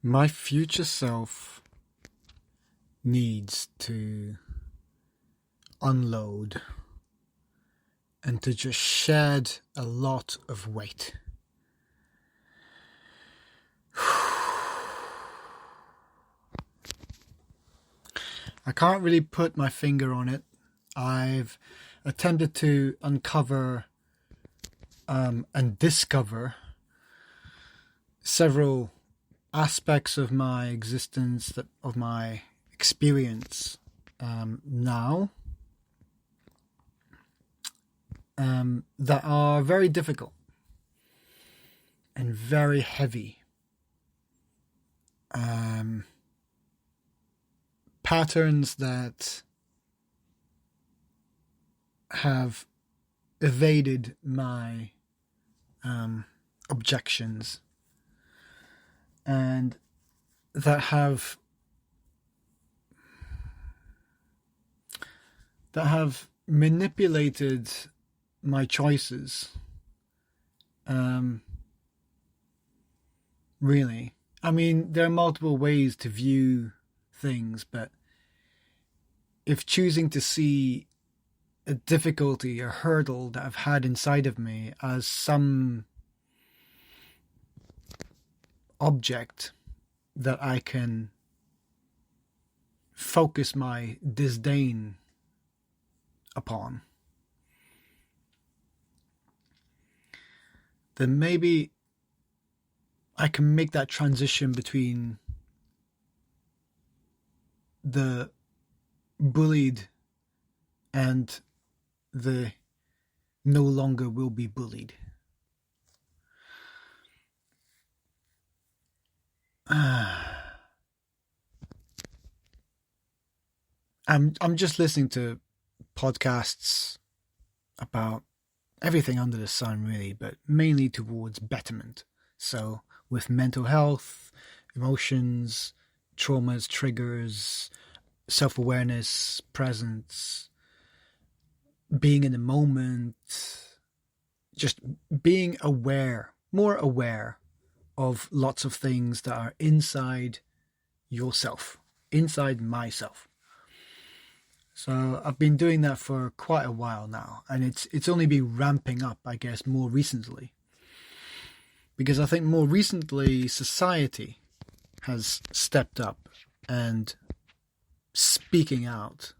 My future self needs to unload and to just shed a lot of weight. I can't really put my finger on it. I've attempted to uncover and discover several aspects of my existence, of my experience now that are very difficult and very heavy. Patterns that have evaded my objections and that have manipulated my choices. Really, I mean, there are multiple ways to view things, but if choosing to see a difficulty, a hurdle that I've had inside of me as some object that I can focus my disdain upon, then maybe I can make that transition between the bullied and the no longer will be bullied. I'm just listening to podcasts about everything under the sun, really, but mainly towards betterment. So with mental health, emotions, traumas, triggers, self-awareness, presence, being in the moment, just being aware, more aware of lots of things that are inside yourself, inside myself. So I've been doing that for quite a while now, and it's only been ramping up, I guess, more recently. Because I think more recently society has stepped up and speaking out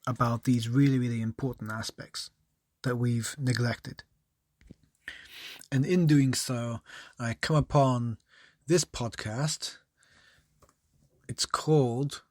about these really, really important aspects that we've neglected. And in doing so, I come upon this podcast. It's called,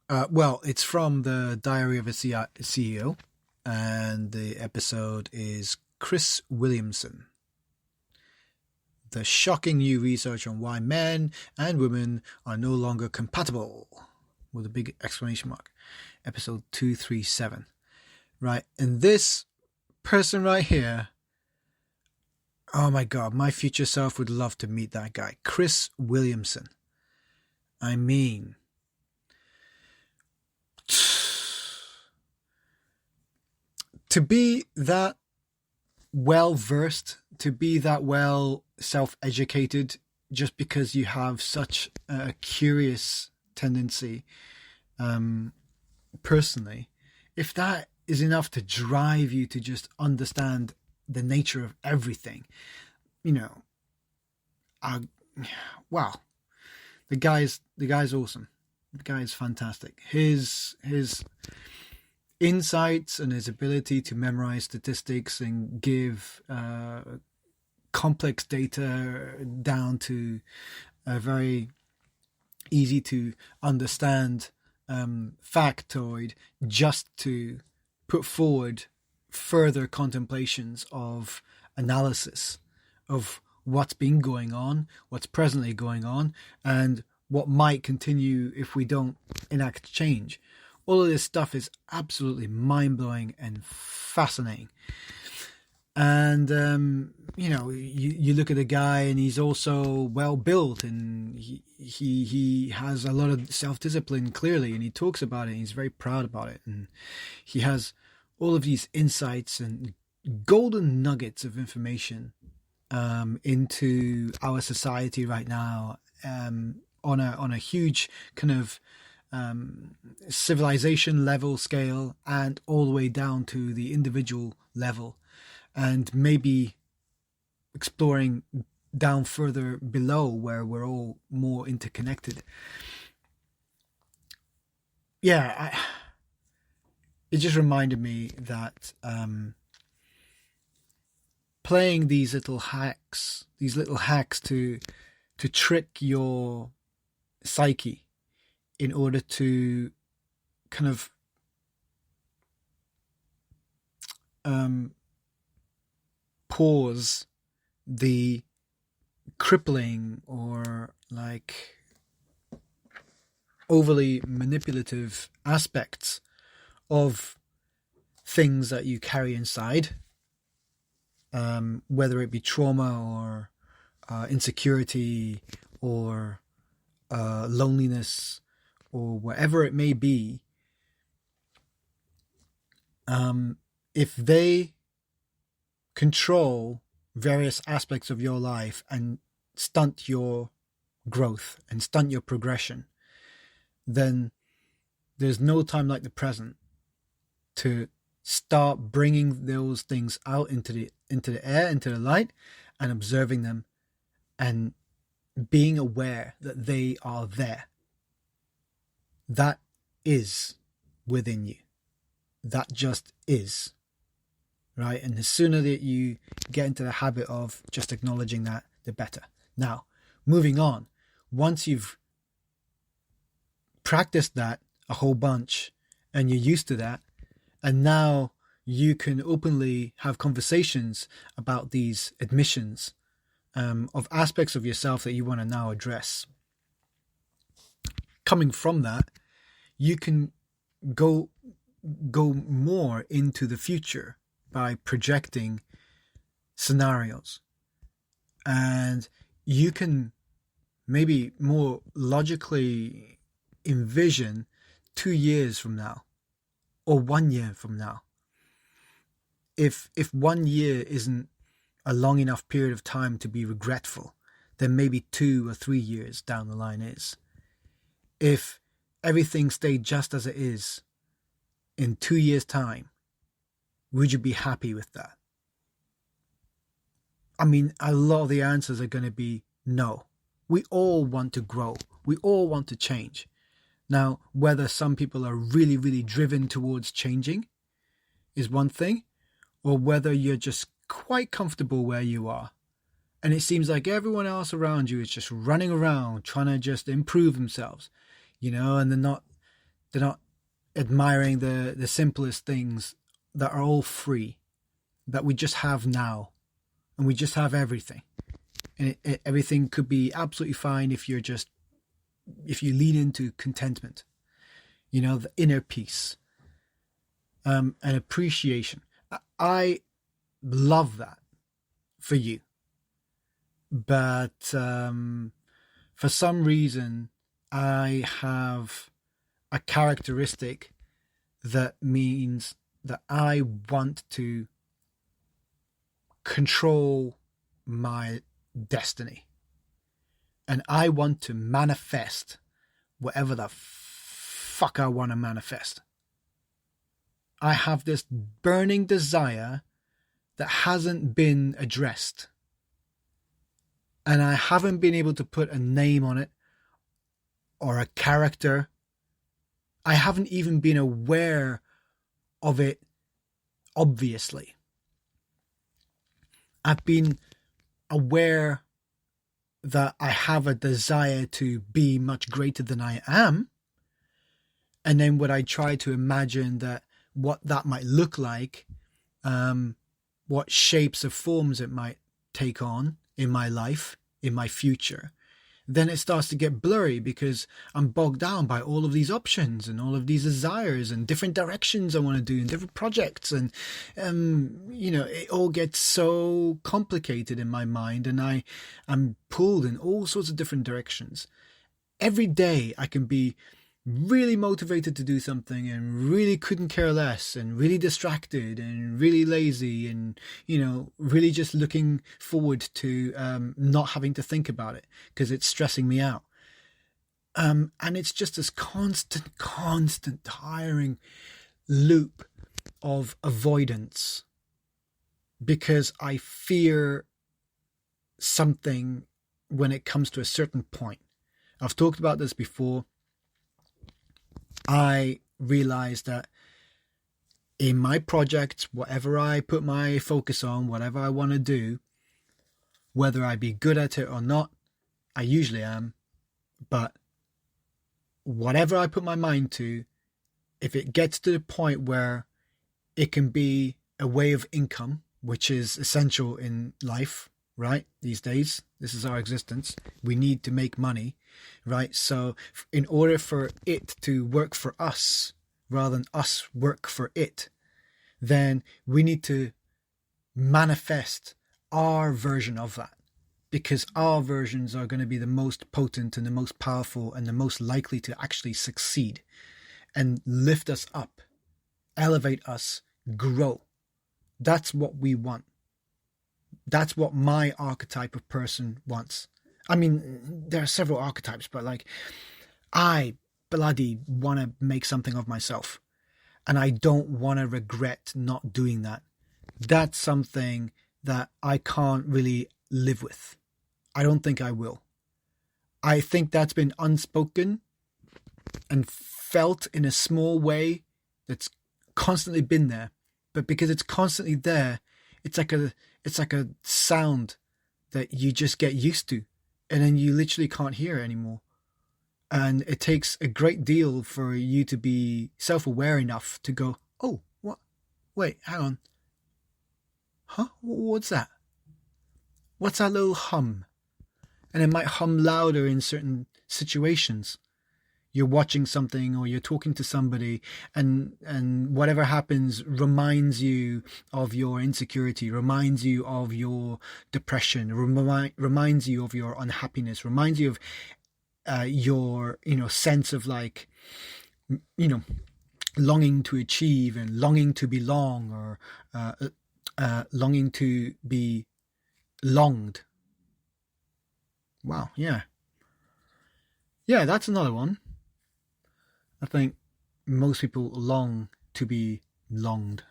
it's from the Diary of a CEO, and the episode is Chris Williamson. The shocking new research on why men and women are no longer compatible, with a big exclamation mark. Episode 237. Right, and this person right here, oh my God, my future self would love to meet that guy. Chris Williamson. I mean, to be that well-versed, to be that well self-educated, just because you have such a curious tendency, personally, if that is enough to drive you to just understand the nature of everything, wow, the guy's awesome. The guy is fantastic. His insights and his ability to memorize statistics and give complex data down to a very easy to understand factoid, just to put forward further contemplations of analysis of what's been going on, what's presently going on, and what might continue if we don't enact change. All of this stuff is absolutely mind-blowing and fascinating. And, you look at the guy and he's also well-built, and he has a lot of self-discipline, clearly, and he talks about it, and he's very proud about it. And he has all of these insights and golden nuggets of information into our society right now, on a huge kind of civilization level scale, and all the way down to the individual level, and maybe exploring down further below where we're all more interconnected. Yeah, it just reminded me that playing these little hacks to trick your psyche in order to kind of pause the crippling or like overly manipulative aspects of things that you carry inside, whether it be trauma or insecurity or loneliness or whatever it may be. If they control various aspects of your life and stunt your growth and stunt your progression, then there's no time like the present to start bringing those things out into the air, into the light, and observing them and being aware that they are there. That is within you. That just is. Right? And the sooner that you get into the habit of just acknowledging that, the better. Now, moving on, once you've practiced that a whole bunch and you're used to that, and now you can openly have conversations about these admissions of aspects of yourself that you want to now address. Coming from that, you can go more into the future by projecting scenarios, and you can maybe more logically envision 2 years from now or 1 year from now. If 1 year isn't a long enough period of time to be regretful, then maybe 2 or 3 years down the line is. If everything stayed just as it is in 2 years' time, would you be happy with that? I mean, a lot of the answers are going to be no. We all want to grow. We all want to change. Now, whether some people are really, really driven towards changing is one thing, or whether you're just quite comfortable where you are. And it seems like everyone else around you is just running around trying to just improve themselves, and they're not admiring the simplest things that are all free, that we just have now, and we just have everything. And everything could be absolutely fine if you lean into contentment, the inner peace, and appreciation. I love that for you. But for some reason, I have a characteristic that means that I want to control my destiny. And I want to manifest whatever the fuck I want to manifest. I have this burning desire that hasn't been addressed. And I haven't been able to put a name on it or a character. I haven't even been aware of it, obviously. I've been aware that I have a desire to be much greater than I am. And then when I try to imagine what that might look like, what shapes or forms it might take on in my life, in my future, then it starts to get blurry because I'm bogged down by all of these options and all of these desires and different directions I want to do and different projects. And, it all gets so complicated in my mind, and I'm pulled in all sorts of different directions. Every day I can be really motivated to do something and really couldn't care less and really distracted and really lazy and, really just looking forward to not having to think about it because it's stressing me out. And it's just this constant tiring loop of avoidance because I fear something when it comes to a certain point. I've talked about this before. I realized that in my projects, whatever I put my focus on, whatever I want to do, whether I be good at it or not, I usually am, but whatever I put my mind to, if it gets to the point where it can be a way of income, which is essential in life, right? These days, this is our existence. We need to make money, right? So in order for it to work for us rather than us work for it, then we need to manifest our version of that, because our versions are going to be the most potent and the most powerful and the most likely to actually succeed and lift us up, elevate us, grow. That's what we want. That's what my archetype of person wants. I mean, there are several archetypes, but I bloody want to make something of myself. And I don't want to regret not doing that. That's something that I can't really live with. I don't think I will. I think that's been unspoken and felt in a small way that's constantly been there. But because it's constantly there, it's like a sound that you just get used to, and then you literally can't hear it anymore. And it takes a great deal for you to be self-aware enough to go, oh, what? Wait, hang on. Huh? What's that? What's that little hum? And it might hum louder in certain situations. You're watching something or you're talking to somebody, and whatever happens reminds you of your insecurity, reminds you of your depression, reminds you of your unhappiness, reminds you of your sense of longing to achieve and longing to belong, or longing to be longed. Wow, yeah, that's another one. I think most people long to be longed,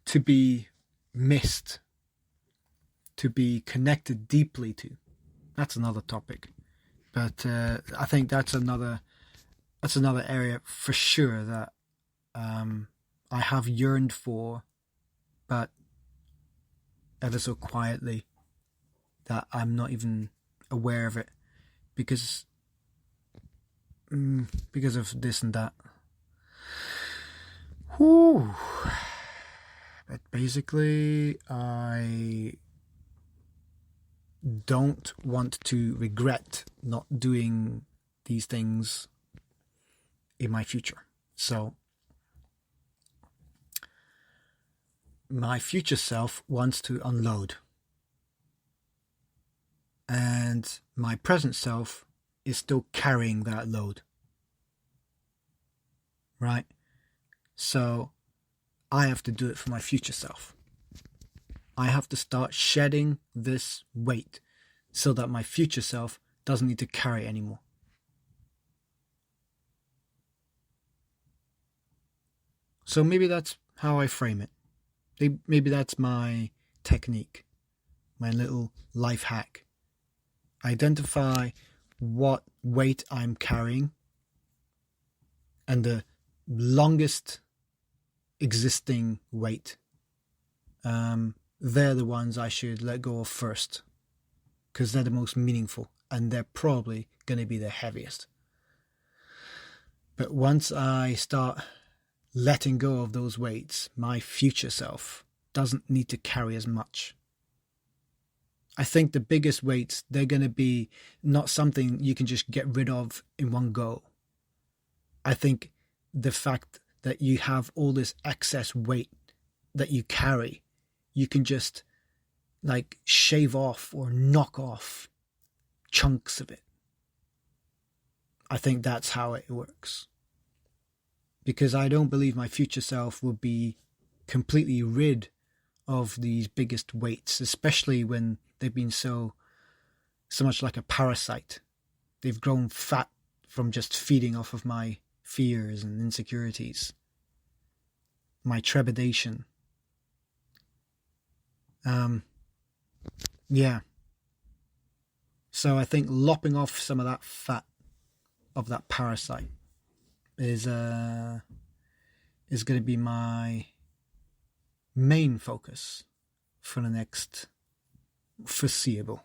to be missed, to be connected deeply to. That's another topic, but I think that's another area for sure that I have yearned for, but ever so quietly, that I'm not even aware of it because of this and that. Whew. But basically, I don't want to regret not doing these things in my future. So my future self wants to unload, and my present self is still carrying that load, right? So I have to do it for my future self. I have to start shedding this weight so that my future self doesn't need to carry it anymore. So maybe that's how I frame it. Maybe that's my technique, my little life hack. Identify what weight I'm carrying, and the longest existing weight, they're the ones I should let go of first, because they're the most meaningful and they're probably going to be the heaviest. But once I start letting go of those weights, my future self doesn't need to carry as much. I think the biggest weights, they're going to be not something you can just get rid of in one go. I think the fact that you have all this excess weight that you carry, you can just shave off or knock off chunks of it. I think that's how it works. Because I don't believe my future self will be completely rid of these biggest weights, especially when they've been so much like a parasite. They've grown fat from just feeding off of my fears and insecurities, my trepidation. Yeah. So I think lopping off some of that fat of that parasite is going to be my main focus for the next foreseeable